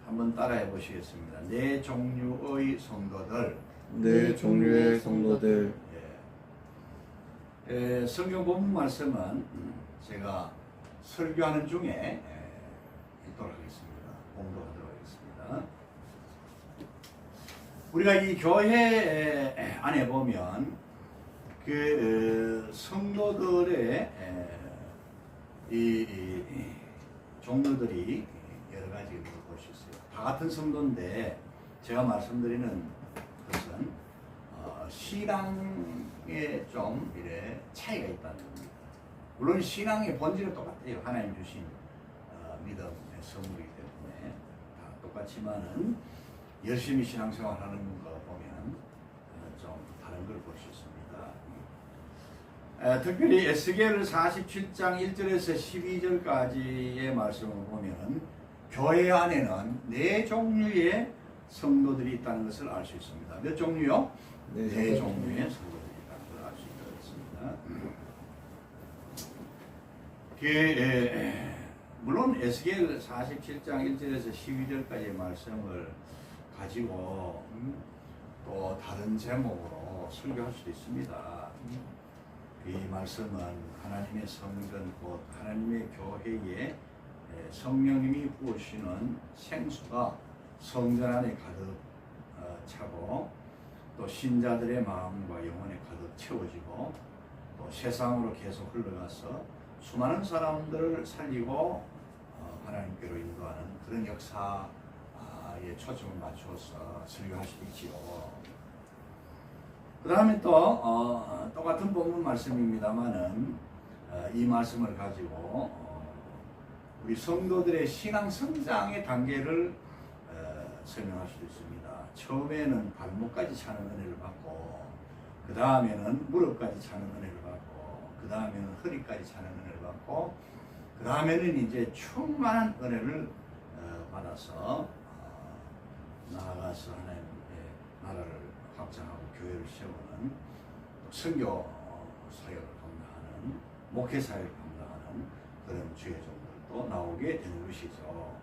한번 따라해 보시겠습니다. 네 종류의 성도들. 네 종류의 성도들. 성경 본문 말씀은 제가 설교하는 중에 읽도록 하겠습니다. 공부하도록 하겠습니다. 우리가 이 교회 안에 보면 그 성도들의 이 종류들이 여러 가지를 볼 수 있어요. 다 같은 성도인데 제가 말씀드리는 것은 신앙에 좀 이래 차이가 있다는 겁니다. 물론 신앙의 본질은 똑같아요. 하나님 주신 믿음의 선물이기 때문에 다 똑같지만은 열심히 신앙생활하는 거 보면 좀 다른 걸 볼 수 있습니다. 특별히 에스겔 47장 1절에서 12절까지의 말씀을 보면 교회 안에는 네 종류의 성도들이 있다는 것을 알 수 있습니다. 몇 종류요? 네 종류의 성도들이 있다는 걸 알 수 있습니다. 물론 에스겔 47장 1절에서 12절까지의 말씀을 가지고 또 다른 제목으로 설교할 수도 있습니다. 이 말씀은 하나님의 성전 곧 하나님의 교회에 성령님이 부으시는 생수가 성전 안에 가득 차고 또 신자들의 마음과 영혼에 가득 채워지고 또 세상으로 계속 흘러가서 수많은 사람들을 살리고 하나님께로 인도하는 그런 역사에 초점을 맞추어서 설교할 수도 있지요. 그 다음에 또 똑같은 본문 말씀입니다만은 이 말씀을 가지고 우리 성도들의 신앙 성장의 단계를 설명할 수도 있습니다. 처음에는 발목까지 차는 은혜를 받고 그 다음에는 무릎까지 차는 은혜를 받고 그 다음에는 허리까지 차는 은혜를 받고 그 다음에는 이제 충만한 은혜를 받아서 나아가서 하나님의 나라를 확장하고 교회를 세우는 선교 사역을 감당하는 목회 사역을 감당하는 그런 주의 종들도 나오게 되는 것이죠.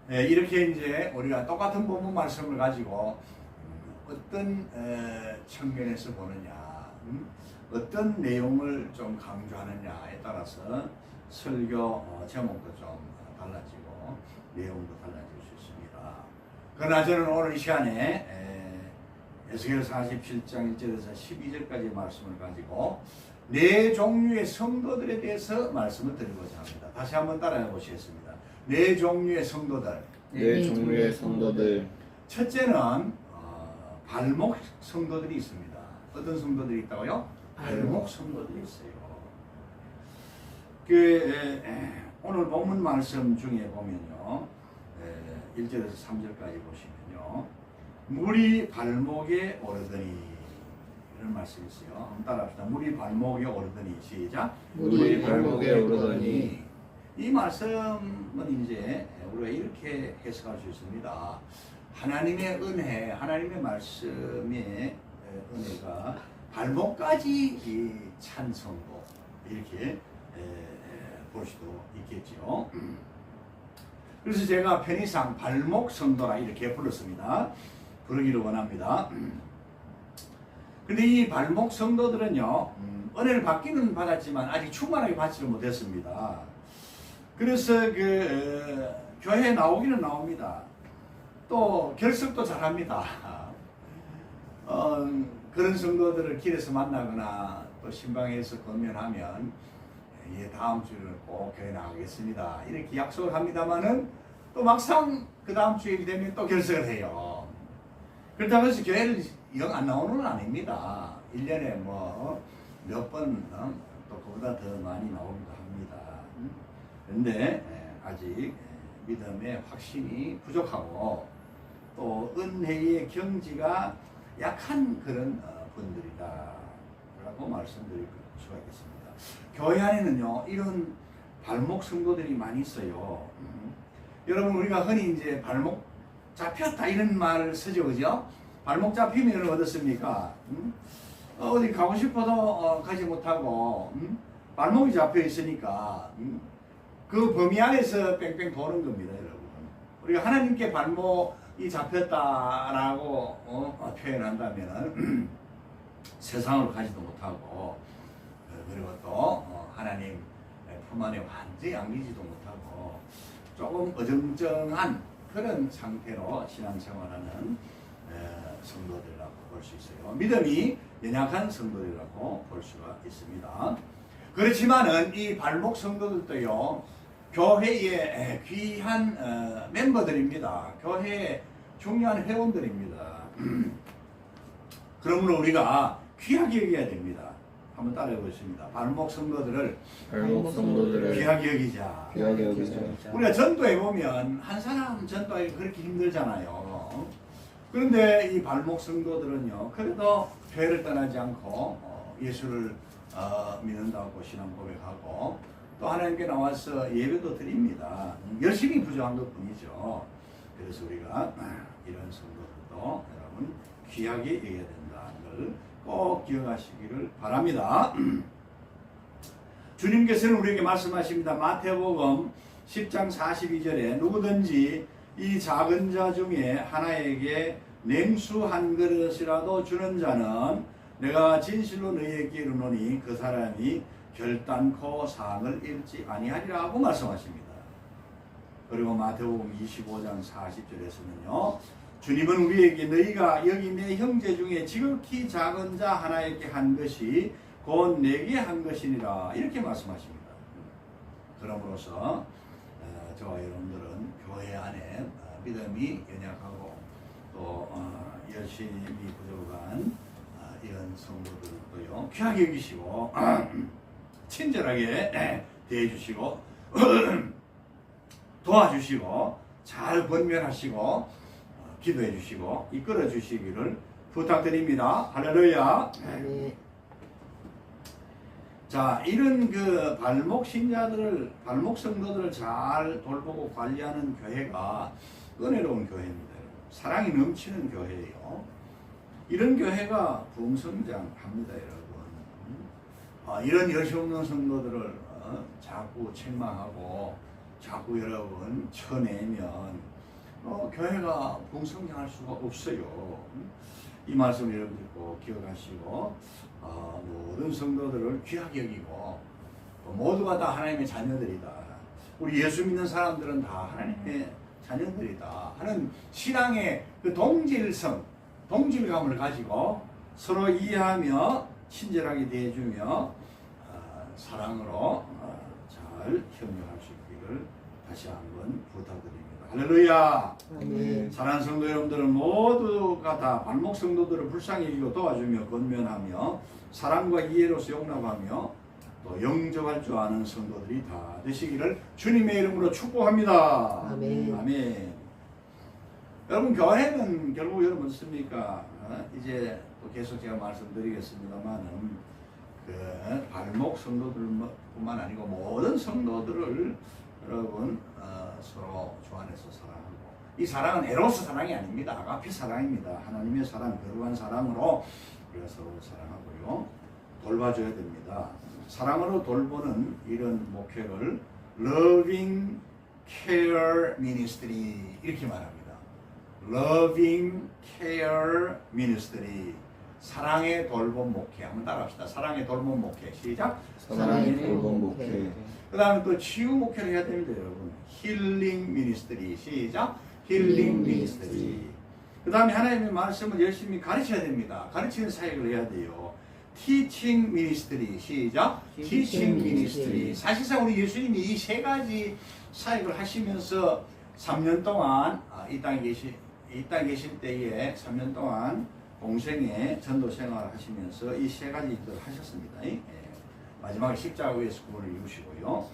이렇게 이제 우리가 똑같은 본문 말씀을 가지고 어떤 측면에서 보느냐, 어떤 내용을 좀 강조하느냐에 따라서 설교 제목도 좀 달라지고 내용도 달라질 수 있습니다. 그러나 저는 오늘 이 시간에 에스겔 47장 1절에서 12절까지 말씀을 가지고 네 종류의 성도들에 대해서 말씀을 드리고자 합니다. 다시 한번 따라해 보시겠습니다. 네 종류의 성도들. 네 종류의 성도들. 첫째는 발목 성도들이 있습니다. 어떤 성도들이 있다고요? 발목 성도들이 있어요. 오늘 본문 말씀 중에 보면요, 1절에서 3절까지 보시면요, 물이 발목에 오르더니 이런 말씀이 있어요. 한번 따라합시다. 물이 발목에 오르더니. 시작. 물이 발목에 오르더니. 이 말씀은 이제 우리가 이렇게 해석할 수 있습니다. 하나님의 은혜, 하나님의 말씀의 은혜가 발목까지 찬 성도, 이렇게 볼 수도 있겠죠. 그래서 제가 편의상 발목 성도라 이렇게 불렀습니다. 부르기를 원합니다. 근데 이 발목 성도들은요, 은혜를 받기는 받았지만 아직 충만하게 받지를 못했습니다. 그래서 교회에 나오기는 나옵니다. 또 결석도 잘합니다. 그런 성도들을 길에서 만나거나 또 신방에서 건면하면 다음 주에는 꼭 교회 나가겠습니다, 이렇게 약속을 합니다만은 또 막상 그 다음 주일 되면 또 결석을 해요. 그렇다고 해서 교회를 영 안 나오는 건 아닙니다. 1년에 뭐 몇 번 또 그보다 더 많이 나오기도 합니다. 그런데 아직 믿음의 확신이 부족하고 또 은혜의 경지가 약한 그런 분들이다 라고 말씀드릴 수가 있겠습니다. 교회 안에는요, 이런 발목 성도들이 많이 있어요. 여러분, 우리가 흔히 이제 발목 잡혔다 이런 말을 쓰죠, 그죠? 발목 잡히면 어떻습니까? 어디 가고 싶어도 가지 못하고 발목이 잡혀 있으니까 그 범위 안에서 뺑뺑 도는 겁니다, 여러분. 우리가 하나님께 발목이 잡혔다라고 표현한다면 세상으로 가지도 못하고 그리고 또 하나님 품 안에 완전히 안기지도 못하고 조금 어정쩡한 그런 상태로 신앙생활하는 성도들이라고 볼 수 있어요. 믿음이 연약한 성도들이라고 볼 수가 있습니다. 그렇지만은 이 발목 성도들도요, 교회의 귀한 멤버들입니다. 교회의 중요한 회원들입니다. 그러므로 우리가 귀하게 여겨야 됩니다. 한번 따라해 보겠습니다. 발목 성도들을 귀하게 여기자. 귀하게 여기자. 우리가 전도해 보면 한 사람 전도하기 그렇게 힘들잖아요. 그런데 이 발목 성도들은요, 그래도 교회를 떠나지 않고 예수를 믿는다고 신앙 고백하고 또 하나님께 나와서 예배도 드립니다. 열심히 부족한 것 뿐이죠. 그래서 우리가 이런 성도들도 여러분 귀하게 여겨야 된다는 걸 꼭 기억하시기를 바랍니다. 주님께서는 우리에게 말씀하십니다. 마태복음 10장 42절에 누구든지 이 작은 자 중에 하나에게 냉수 한 그릇이라도 주는 자는 내가 진실로 너희에게 이르노니 그 사람이 결단코 상을 잃지 아니하리라고 말씀하십니다. 그리고 마태복음 25장 40절에서는요. 주님은 우리에게 너희가 여기 내 형제 중에 지극히 작은 자 하나에게 한 것이 곧 내게 한 것이니라 이렇게 말씀하십니다. 그러므로서 저와 여러분들은 교회 안에 믿음이 연약하고 또 열심히 부족한 이런 성도들도요 귀하게 여기시고 친절하게 대해주시고 도와주시고 잘 권면하시고 기도해 주시고 이끌어 주시기를 부탁드립니다. 할렐루야. 자, 이런 그 발목 신자들을, 발목 성도들을 잘 돌보고 관리하는 교회가 은혜로운 교회입니다. 사랑이 넘치는 교회예요. 이런 교회가 부흥성장합니다, 여러분. 이런 열심 없는 성도들을 자꾸 책망하고 자꾸 여러분 쳐내면 교회가 부흥성장할 수가 없어요. 이 말씀 여러분들 꼭 기억하시고 모든 성도들을 귀하게 여기고 모두가 다 하나님의 자녀들이다. 우리 예수 믿는 사람들은 다 하나님의 자녀들이다 하는 신앙의 그 동질성, 동질감을 가지고 서로 이해하며 친절하게 대해주며 사랑으로 잘 협력할 수 있기를 다시 한번 부탁드립니다. 할렐루야. 사랑하는 성도 여러분들은 모두가 다 발목 성도들을 불쌍히 여기고 도와주며 권면하며 사랑과 이해로서 용납하며 또 영접할 줄 아는 성도들이 다 되시기를 주님의 이름으로 축복합니다. 아멘. 아멘. 여러분 교회는 결국 여러분 어떻습니까? 이제 또 계속 제가 말씀드리겠습니다만은 그 발목 성도들뿐만 아니고 모든 성도들을 여러분 서로 주 안에서 사랑하고 이 사랑은 에로스 사랑이 아닙니다. 아가페 사랑입니다. 하나님의 사랑, 거룩한 사랑으로 우리가 서로 사랑하고요. 돌봐줘야 됩니다. 사랑으로 돌보는 이런 목회를 Loving Care Ministry 이렇게 말합니다. Loving Care Ministry 사랑의 돌봄 목회 한번 따라합시다. 사랑의 돌봄 목회 시작. 사랑의 돌봄 목회. 그 다음에 또 치유 목회를 해야 됩니다, 여러분. 힐링 미니스트리 시작. 힐링 미니스트리. 그 다음에 하나님의 말씀을 열심히 가르쳐야 됩니다. 가르치는 사역을 해야 돼요. 티칭 미니스트리 시작. 티칭 미니스트리. 사실상 우리 예수님이 이 세 가지 사역을 하시면서 3년 동안 이 땅에 계실 때에 3년 동안 공생의 전도 생활을 하시면서 이 세 가지 일을 하셨습니다. 마지막에 십자가 위에서 구원을 이루시고요.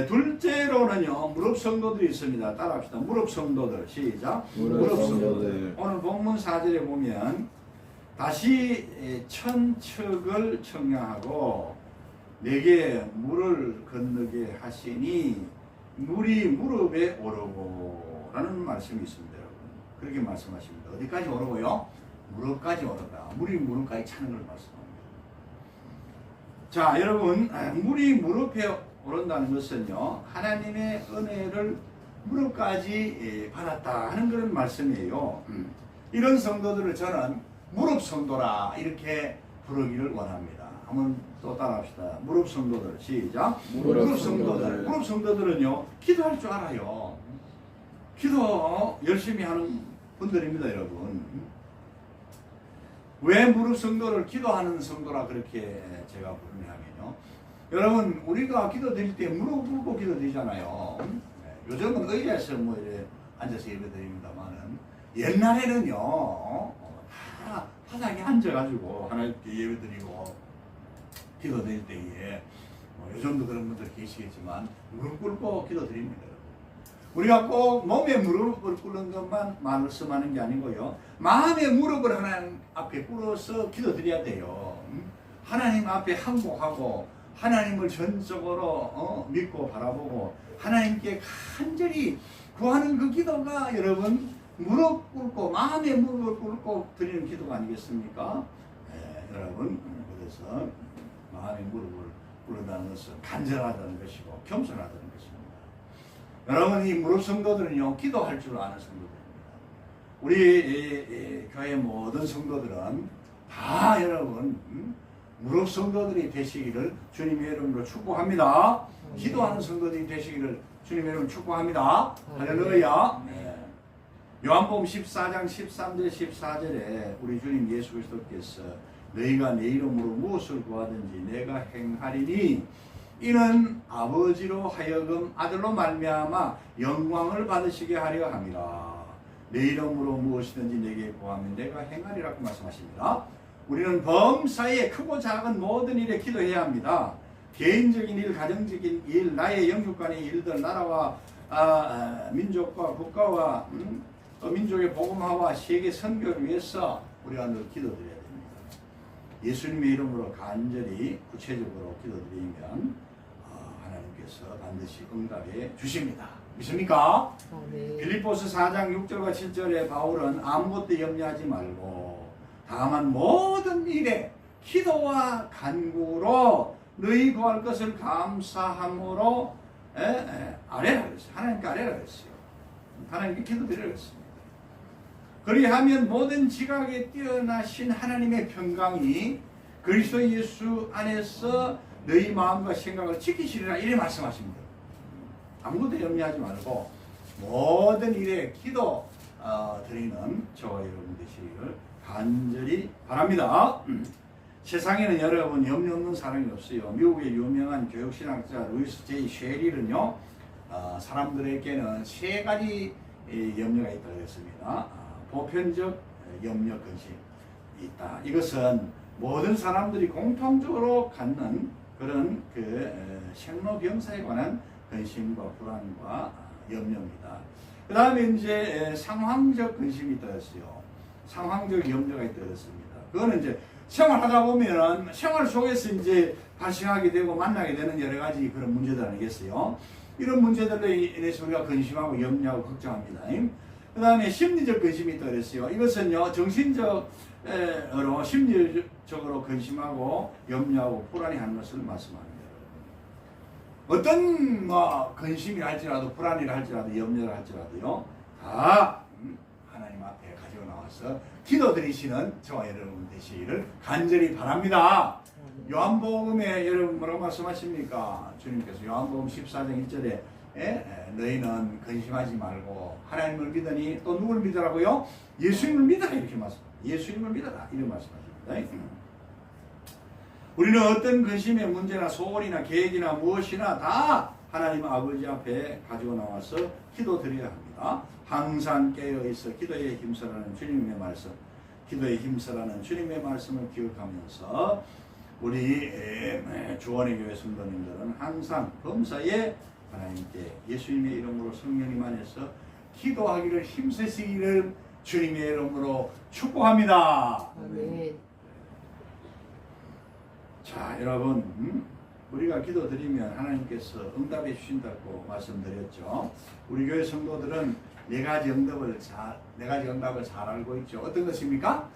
둘째로는요, 무릎 성도들이 있습니다. 따라합시다. 무릎 성도들. 시작. 무릎 성도들. 오늘 본문 4절에 보면 다시 천척을 청량하고 내게 물을 건너게 하시니 물이 무릎에 오르고 라는 말씀이 있습니다. 여러분. 그렇게 말씀하십니다. 어디까지 오르고요? 무릎까지 오르다. 물이 무릎까지 차는 걸 말씀합니다. 자, 여러분, 물이 무릎에 오른다는 것은요, 하나님의 은혜를 무릎까지 받았다 하는 그런 말씀이에요. 이런 성도들을 저는 무릎 성도라 이렇게 부르기를 원합니다. 한번 또 따라합시다. 무릎 성도들 시작. 무릎 성도들. 성도들. 무릎 성도들은요 기도할 줄 알아요. 기도 열심히 하는 분들입니다, 여러분. 왜 무릎 성도를 기도하는 성도라 그렇게 제가 부르냐면요. 여러분 우리가 기도 드릴 때 무릎 꿇고 기도 드리잖아요. 요즘은 의자에서 뭐 이렇게 앉아서 예배 드립니다만은 옛날에는요 다 바닥에 앉아가지고 하나님께 예배 드리고 기도 드릴 때에 요즘도 그런 분들 계시겠지만 무릎 꿇고 기도 드립니다. 우리가 꼭 몸에 무릎을 꿇는 것만 말씀하는 게 아니고요. 마음의 무릎을 하나님 앞에 꿇어서 기도 드려야 돼요. 하나님 앞에 항복하고 하나님을 전적으로 믿고 바라보고 하나님께 간절히 구하는 그 기도가 여러분 무릎 꿇고 마음의 무릎을 꿇고 드리는 기도가 아니겠습니까? 여러분 그래서 마음의 무릎을 꿇는다는 것은 간절하다는 것이고 겸손하다는 것입니다. 여러분 이 무릎 성도들은요 기도할 줄 아는 성도들입니다. 우리 교회 모든 성도들은 다 여러분 무릎 성도들이 되시기를 주님의 이름으로 축복합니다. 기도하는 성도들이 되시기를 주님의 이름으로 축복합니다. 할렐루야. 요한복음 14장 13절 14절에 우리 주님 예수 그리스도께서 너희가 내 이름으로 무엇을 구하든지 내가 행하리니 이는 아버지로 하여금 아들로 말미암아 영광을 받으시게 하려 함이라. 내 이름으로 무엇이든지 내게 구하면 내가 행하리라고 말씀하십니다. 우리는 범사에 크고 작은 모든 일에 기도해야 합니다. 개인적인 일, 가정적인 일, 나의 영육간의 일들, 나라와 민족과 국가와 또 민족의 복음화와 세계 선교를 위해서 우리가 늘 기도드려야 됩니다. 예수님의 이름으로 간절히 구체적으로 기도드리면 하나님께서 반드시 응답해 주십니다. 믿습니까? 빌립보서 4장 6절과 7절에 바울은 아무것도 염려하지 말고 다만 모든 일에 기도와 간구로 너희 구할 것을 감사함으로 아뢰라 그랬어요. 하나님께 아뢰라 그랬어요. 하나님께 기도드리라 그랬습니다. 그리하면 모든 지각에 뛰어나신 하나님의 평강이 그리스도 예수 안에서 너희 마음과 생각을 지키시리라 이래 말씀하십니다. 아무것도 염려하지 말고 모든 일에 기도 드리는 저와 여러분 되시기를 간절히 바랍니다. 세상에는 여러분 염려 없는 사람이 없어요. 미국의 유명한 교육신학자 루이스 제이 쉐릴은요 사람들에게는 세 가지 염려가 있다고 했습니다. 보편적 염려 근심이 있다. 이것은 모든 사람들이 공통적으로 갖는 그런 생로병사에 관한 근심과 불안과 염려입니다. 그 다음에 이제 상황적 근심이 있다고 했어요. 상황적 염려가 있다고 했습니다. 그거는 이제 생활하다 보면은 생활 속에서 이제 발생하게 되고 만나게 되는 여러 가지 그런 문제들 아니겠어요? 이런 문제들로 인해서 우리가 근심하고 염려하고 걱정합니다. 그 다음에 심리적 근심이 있다고 그랬어요. 이것은요, 정신적으로, 심리적으로 근심하고 염려하고 불안해하는 것을 말씀합니다. 어떤 근심이라 할지라도 불안이라 할지라도 염려라 할지라도요, 다 하나님 앞에 가지고 나와서 기도드리시는 저와 여러분 되시기를 간절히 바랍니다. 요한복음에 여러분 뭐라고 말씀하십니까? 주님께서 요한복음 14장 1절에 너희는 근심하지 말고 하나님을 믿으니 또 누굴 믿으라고요? 예수님을 믿어라 이렇게 말씀합니다. 예수님을 믿어라 이런 말씀하십니다. 우리는 어떤 근심의 문제나 소원이나 계획이나 무엇이나 다 하나님 아버지 앞에 가지고 나와서 기도드려야 합니다. 항상 깨어있어 기도에 힘쓰라는 주님의 말씀, 기도에 힘쓰라는 주님의 말씀을 기억하면서 우리 주원의 교회 성도님들은 항상 범사에 하나님께 예수님의 이름으로 성령님 안에서 기도하기를 힘쓰시기를 주님의 이름으로 축복합니다. 아멘. 자, 여러분, 우리가 기도드리면 하나님께서 응답해 주신다고 말씀드렸죠. 우리 교회 성도들은 네 가지 응답을 잘 알고 있죠. 어떤 것입니까?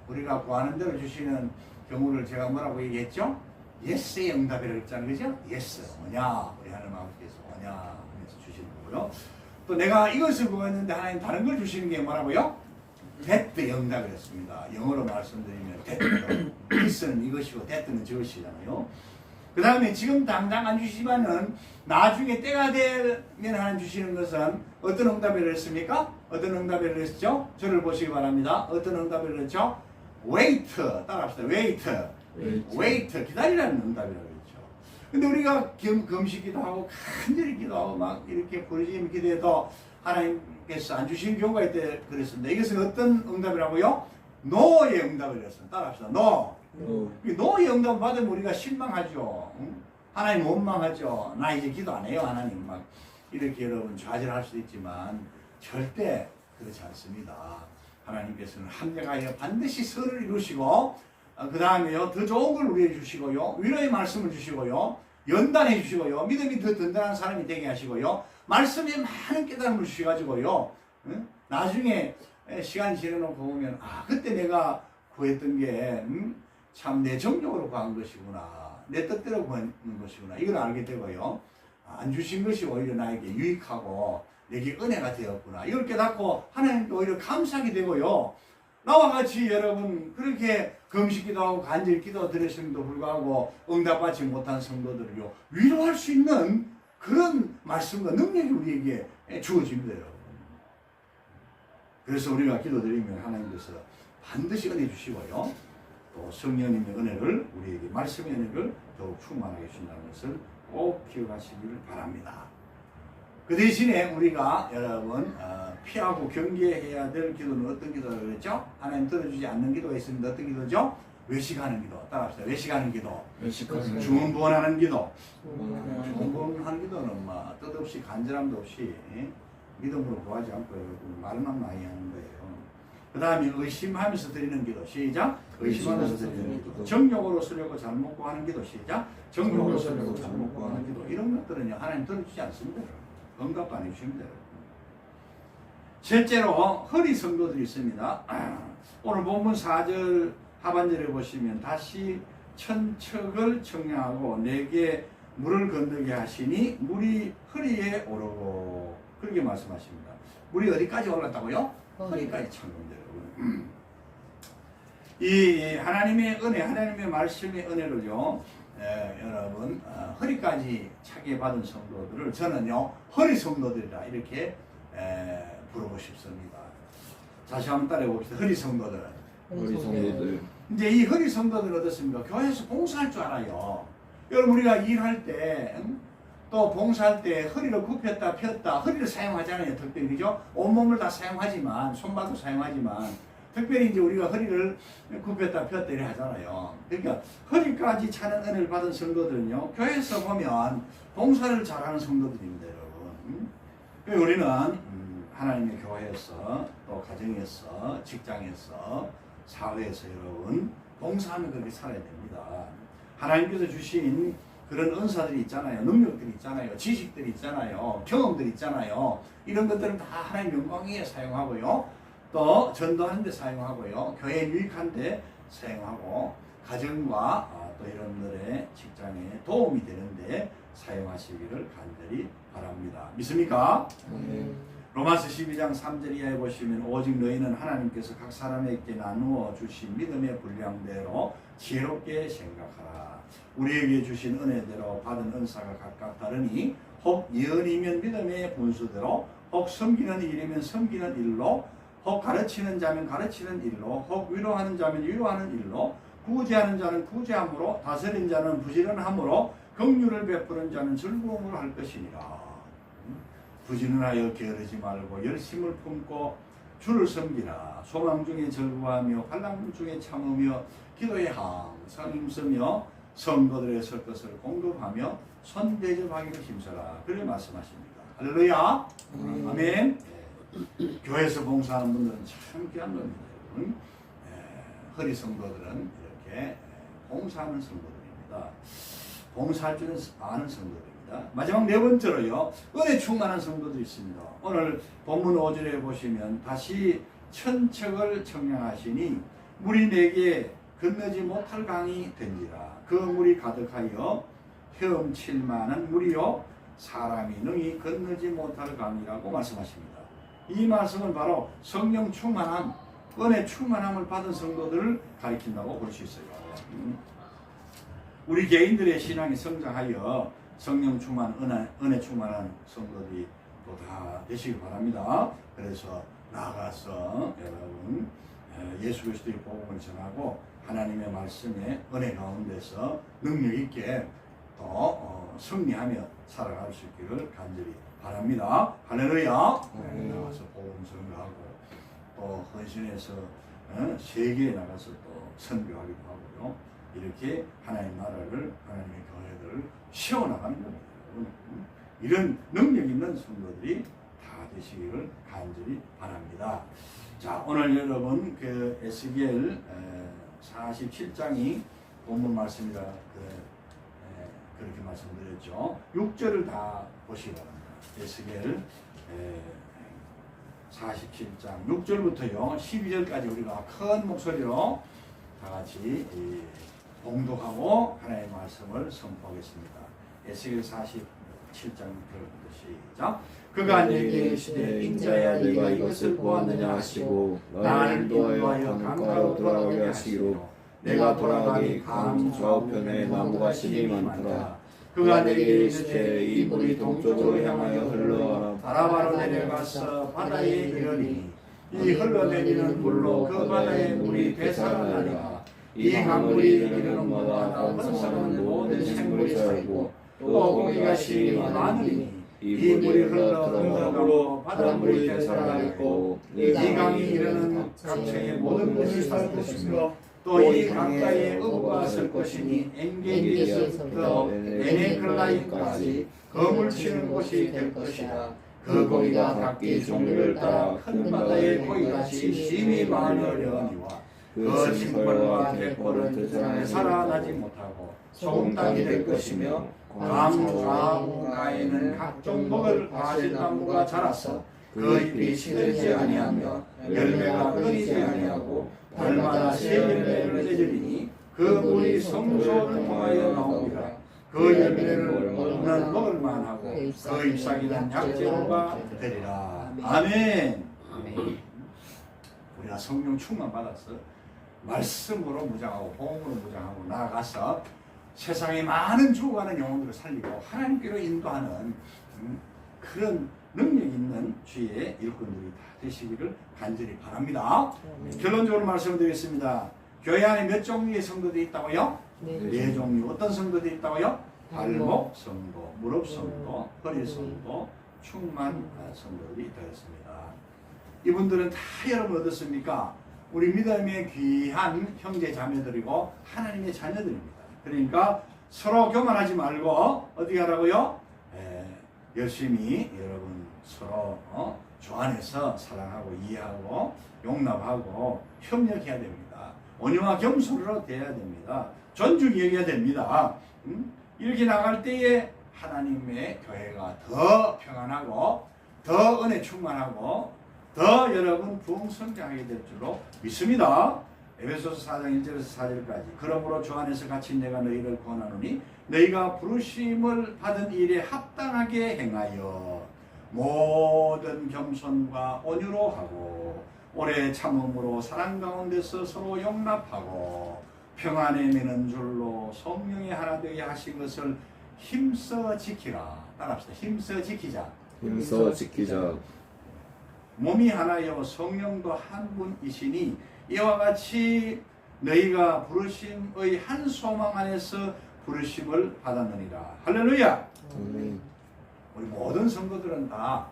우리가 구하는 대로 주시는 경우를 제가 뭐라고 얘기했죠? 예스의 응답이라고 했잖아요. 그죠? 예스. 뭐냐? 우리 하나님 아버지께서 뭐냐? 하면서 주시는 거고요. 또 내가 이것을 구했는데 하나님 다른 걸 주시는 게 뭐라고요? that의 응답을 했습니다. 영어로 말씀드리면 that, this는 이것이고 that는 저것이잖아요. 그 다음에 지금 당장 안 주시지만은 나중에 때가 되면 하나님 주시는 것은 어떤 응답을 했습니까? 어떤 응답을 했죠? 저를 보시기 바랍니다. 어떤 응답을 했죠? wait, 따라합시다. wait, 기다리라는 응답이라고 했죠. 근데 우리가 금식기도 하고 간절히 기도하고 막 이렇게 부르짖으며 기도해도 하나님께서 안 주시는 경우가 있대 그랬습니다. 이것은 어떤 응답이라고요? no의 응답을 했습니다. 따라합시다. no. 노의 응답 받으면 우리가 실망하죠. 응? 하나님 원망하죠. 나 이제 기도 안 해요. 하나님 막 이렇게 여러분 좌절할 수도 있지만 절대 그렇지 않습니다. 하나님께서는 합력하여 반드시 선을 이루시고 그 다음에요 더 좋은 걸 우리에게 주시고요 위로의 말씀을 주시고요 연단해 주시고요 믿음이 더 든든한 사람이 되게 하시고요 말씀에 많은 깨달음을 주셔가지고요 응? 나중에 시간이 지나놓고 보면 아 그때 내가 구했던 게 참 내 정욕으로 구한 것이구나 내 뜻대로 구한 것이구나 이걸 알게 되고요 안 주신 것이 오히려 나에게 유익하고 내게 은혜가 되었구나 이걸 깨닫고 하나님께 오히려 감사하게 되고요 나와 같이 여러분 그렇게 금식기도 하고 간절히 기도 드렸음에도 불구하고 응답받지 못한 성도들을요 위로할 수 있는 그런 말씀과 능력이 우리에게 주어집니다 여러분. 그래서 우리가 기도드리면 하나님께서 반드시 은혜 주시고요 또 성령님의 은혜를 우리에게 말씀의 은혜를 더욱 충만하게 주신다는 것을 꼭 기억하시기를 바랍니다. 그 대신에 우리가 여러분 피하고 경계해야 될 기도는 어떤 기도라고 그랬죠? 하나님 들어주지 않는 기도가 있습니다. 어떤 기도죠? 외식하는 기도. 따라합시다. 외식하는 기도. 중언부언하는 기도. 중언부언하는 기도는 뭐 뜻없이 간절함도 없이 믿음으로 구하지 않고 말만 많이 하는 거예요. 그 다음에 의심하면서 드리는 기도. 시작. 의심하면서 드리는 기도. 정욕으로 쓰려고 잘못 구하는 기도. 시작. 정욕으로 쓰려고 잘못 구하는 기도. 이런 것들은요 하나님 들어주지 않습니다. 응답도 안 해주십니다. 실제로 허리 성도들이 있습니다. 오늘 본문 4절 하반절에 보시면 다시 천척을 청량하고 내게 물을 건너게 하시니 물이 허리에 오르고 그렇게 말씀하십니다. 물이 어디까지 올랐다고요? 허리까지 찬 겁니다. 이 하나님의 은혜, 하나님의 말씀의 은혜를요 여러분 허리까지 차게 받은 성도들을 저는요 허리 성도들이라 이렇게 부르고 싶습니다. 다시 한번 따라해 봅시다. 허리 성도들. 우리 성도들. 이제 이 허리 성도들은 어떻습니까? 교회에서 봉사할 줄 알아요. 여러분 우리가 일할 때 또 봉사할 때 허리를 굽혔다 폈다 허리를 사용하잖아요. 특별히 그죠? 온몸을 다 사용하지만 손발도 사용하지만 특별히 이제 우리가 허리를 굽혔다 폈다 이렇게 하잖아요. 그러니까 허리까지 차는 은혜를 받은 성도들은요 교회에서 보면 봉사를 잘하는 성도들입니다 여러분. 우리는 하나님의 교회에서 또 가정에서 직장에서 사회에서 여러분 봉사하면 그렇게 살아야 됩니다. 하나님께서 주신 그런 은사들이 있잖아요. 능력들이 있잖아요. 지식들이 있잖아요. 경험들이 있잖아요. 이런 것들은 다 하나님 영광에 사용하고요. 또 전도하는 데 사용하고요. 교회에 유익한 데 사용하고 가정과 또 이런들의 직장에 도움이 되는데 사용하시기를 간절히 바랍니다. 믿습니까? 로마서 12장 3절 이하에 보시면 오직 너희는 하나님께서 각 사람에게 나누어 주신 믿음의 분량대로 지혜롭게 생각하라. 우리에게 주신 은혜대로 받은 은사가 각각 다르니 혹 예언이면 믿음의 분수대로 혹 섬기는 일이면 섬기는 일로 혹 가르치는 자면 가르치는 일로 혹 위로하는 자면 위로하는 일로 구제하는 자는 구제함으로 다스리는 자는 부지런함으로 긍휼을 베푸는 자는 즐거움으로 할 것이니라. 부지런하여 게으르지 말고 열심을 품고 주를 섬기라. 소망 중에 즐거워하며 환난 중에 참으며 기도에 항상 힘쓰며 성도들의 설 것을 공급하며 선대접하기를 힘써라. 그렇게 말씀하십니다. 할렐루야. 아멘. 교회에서 봉사하는 분들은 참 귀한 겁니다. 허리 성도들은 이렇게 봉사하는 성도들입니다. 봉사할 줄은 아는 성도들입니다. 마지막 네 번째로요, 은혜 충만한 성도들이 있습니다. 오늘 본문 5절에 보시면 다시 천척을 청량하시니 물이 내게 건너지 못할 강이 된지라. 그 물이 가득하여 헤엄칠 만한 물이요 사람이 능히 건너지 못할 강이라고 말씀하십니다. 이 말씀은 바로 성령 충만함, 은혜 충만함을 받은 성도들을 가리킨다고 볼 수 있어요. 우리 개인들의 신앙이 성장하여 성령 충만, 은혜 충만한 성도들이 또 다 되시길 바랍니다. 그래서 나아가서 여러분 예수 그리스도의 복음을 전하고 하나님의 말씀에 은혜 가운데서 능력 있게 또 승리하며 살아갈 수 있기를 간절히 바랍니다. 할렐루야. 나가서 복음 전하고 또 헌신해서 세계에 나가서 또 선교하기도 하고요. 이렇게 하나님 나라를, 하나님의 교회들을 세워나가는 겁니다. 이런 능력 있는 성도들이 다 되시기를 간절히 바랍니다. 자, 오늘 여러분 그 에스겔 47장이 본문 말씀이라 그렇게 말씀드렸죠. 6절을 다 보시기 바랍니다. 에스겔 47장 6절부터요 12절까지 우리가 큰 목소리로 다 같이 봉독하고 하나님의 말씀을 선포하겠습니다. 에스겔 47장부터 시작. 그가 내게 이르시되 인자야 네가 이것을 보았느냐 하시고 나를 인도하여 강가로 돌아가게 하시기로 내가 돌아가니 강 좌우편에 나무가 심이 많더라. 그가 내게 이르시되 이 물이 동쪽으로 향하여 흘러 아라바로 내려가서 바다에 이르니 이 흘러내리는 물로 그 바다의 물이 되살아나리라. 이 강물이 이르는 곳마다 번성하는 모든 생물이 살고 또 고기가 심히 많으니 이 물이 흘러 들어가고 바닷물이 되살아나고 이 강이 이르는 각처의 모든 것이 살 것이며 또 이 강가에 어부가 설 것이니 엔게디에서부터 에네클라임까지 거물 치는 곳이 될 것이라. 그 고기가 각기 종류를 따라 큰 바다의 고기같이 심히 많으려니와 그 징벌과 대포는 그 땅에 살아나지 못하고 소금 땅이 될 것이며 강 좌우가에는 각종 먹을 과실나무가 자라서 그 잎이 시들지 아니하며 열매가 끊이지 아니하고 달마다 새 열매를 맺으리니 그 물이 성소를 통하여 나옵니다. 그 열매를 먹을 만하고 그 잎사귀는 약재로가 되리라. 아멘. 우리가 성령 충만 받았어. 말씀으로 무장하고 복음으로 무장하고 나아가서 세상에 많은 죽어가는 영혼들을 살리고 하나님께로 인도하는 그런 능력 있는 주의 일꾼들이 다 되시기를 간절히 바랍니다. 결론적으로 말씀드리겠습니다. 교회 안에 몇 종류의 성도들이 있다고요? 네 종류. 어떤 성도들이 있다고요? 발목 성도, 무릎 성도, 허리 성도, 충만 성도들이 되었습니다. 이분들은 다 여러분 어떻습니까? 우리 믿음의 귀한 형제 자매들이고 하나님의 자녀들입니다. 그러니까 서로 교만하지 말고 어떻게 하라고요? 열심히 여러분 서로 주 안에서 사랑하고 이해하고 용납하고 협력해야 됩니다. 온유와 겸손으로 대해야 됩니다. 존중히 여겨야 됩니다. 이렇게 나갈 때에 하나님의 교회가 더 평안하고 더 은혜 충만하고 더 여러분 부흥성장하게 될 줄로 믿습니다. 에베소서 4장 1절에서 4절까지 그러므로 주 안에서 같이 내가 너희를 권하노니 너희가 부르심을 받은 일에 합당하게 행하여 모든 겸손과 온유로 하고 오래 참음으로 사랑 가운데서 서로 용납하고 평안에 매는 줄로 성령의 하나 되게 하신 것을 힘써 지키라. 따라합시다. 힘써 지키자. 힘써 지키자. 몸이 하나요 성령도 한 분이시니 이와 같이 너희가 부르심의 한 소망 안에서 부르심을 받았느니라. 할렐루야. 우리 모든 성도들은 다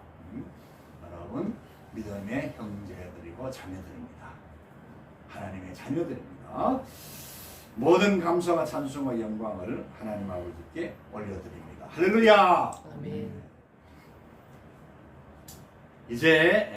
여러분 믿음의 형제들이고 자녀들입니다. 하나님의 자녀들입니다. 모든 감사와 찬송과 영광을 하나님 아버지께 올려드립니다. 할렐루야. 아멘. 이제